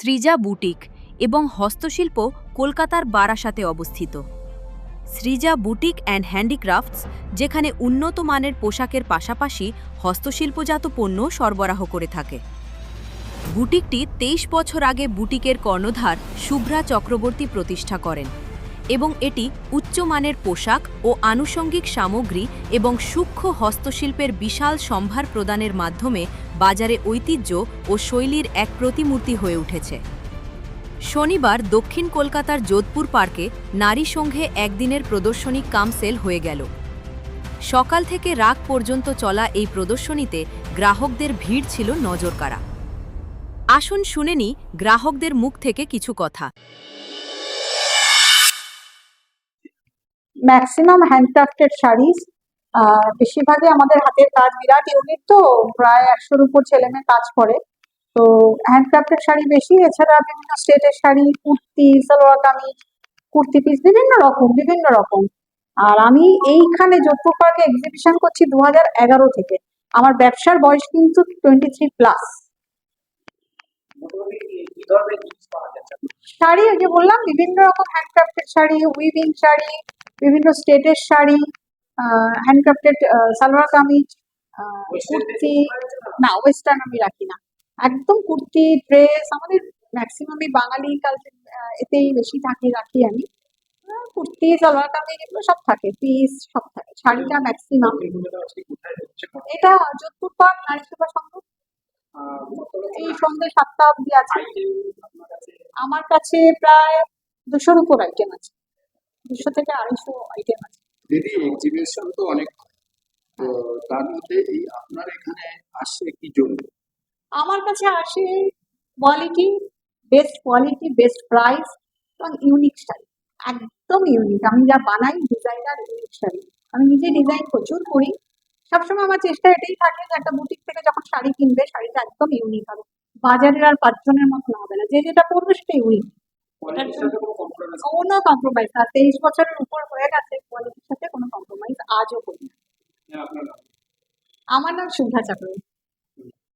Srija boutique এবং হস্তশিল্প কলকাতার বারাসাতে অবস্থিত। সৃজা বুটিক অ্যান্ড হ্যান্ডিক্রাফটস যেখানে উন্নত মানের পোশাকের পাশাপাশি হস্তশিল্পজাত পণ্য সরবরাহ করে থাকে। বুটিকটি ২৩ বছর আগে বুটিকের কর্ণধার শুভ্রা চক্রবর্তী প্রতিষ্ঠা করেন এবং এটি উচ্চমানের পোশাক ও আনুষঙ্গিক সামগ্রী এবং সূক্ষ্ম হস্তশিল্পের বিশাল সম্ভার প্রদানের মাধ্যমে বাজারে ঐতিহ্য ও শৈলীর এক প্রতিমূর্তি হয়ে উঠেছে। শনিবার দক্ষিণ কলকাতার যোধপুর পার্কে নারী সংঘে একদিনের প্রদর্শনী কামসেল হয়ে গেল। সকাল থেকে রাত পর্যন্ত চলা এই প্রদর্শনীতে গ্রাহকদের ভিড় ছিল নজরকাড়া। আসুন শুনে নিই গ্রাহকদের মুখ থেকে কিছু কথা। ম্যাক্সিমাম হ্যান্ডক্রাফটেড শাড়িজ, বেশিরভাগই আমাদের হাতের কাজ, বিরাট ইউনিট তো প্রায় ১০০-র উপর ছেলে মেয়ে কাজ করে, তো হ্যান্ডক্রাফটেড শাড়ি বেশি। এছাড়া বিভিন্ন স্টেটের শাড়ি, কুর্তি, সালোয়ার কামিজ, কুর্তি পিস, বিভিন্ন রকম। আর আমি এইখানে যোধপুর পার্কে এক্সিবিশন করছি ২০১১ থেকে। আমার ব্যবসার বয়স কিন্তু 23+। শাড়ি আগে বললাম, বিভিন্ন রকম হ্যান্ডক্রাফটেড শাড়ি, উইভিং শাড়ি, বিভিন্ন স্টেটের শাড়ি, হ্যান্ডক্রাফটেড সালোয়ার কামিজ, কুর্তি। না, ওয়েস্টার্ন আমি রাখি না, একদম কুর্তি, ড্রেস। আমাদের ম্যাক্সিমামই বাঙালি কালচার, এতেই বেশি রাখি আমি। কুর্তি, সালোয়ার কামিজ এগুলো সব থাকে, পিস সব থাকে। শাড়িটা ম্যাক্সিমাম। এটা যোধপুর পার্ক নারী সেবা সংঘ, এই সন্ধ্যে ৭টা অবধি আছে। আমার কাছে প্রায় ২০০-র উপর আইটেম আছে, ২০০ থেকে ২৫০ আইটেম আছে। দিদি, এক্সিবিশন তো অনেক, তো তার মধ্যে এই আপনার এখানে আসছে কি জন্য? আমার কাছে আসে কোয়ালিটি, বেস্ট প্রাইস এবং ইউনিক শাড়ি, একদম ইউনিক। আমি যা বানাই ডিজাইনার ইউনিক শাড়ি, আমি নিজে ডিজাইন প্রচুর করি। সবসময় আমার চেষ্টা এটাই থাকে যে একটা বুটিক থেকে যখন শাড়ি কিনবে, শাড়িটা একদম ইউনিক হবে, বাজারের আর ৫ জনের মতো হবে না, যে যেটা পরবে সেটা ইউনিক, কোনো কম্প্রোমাইজ না। ২৩ বছরের উপর হয়ে গেছে, কোয়ালিটির সাথে কোনো কম্প্রোমাইজ আজও করি না। আমার নাম শুভ্রা চক্রবর্তী।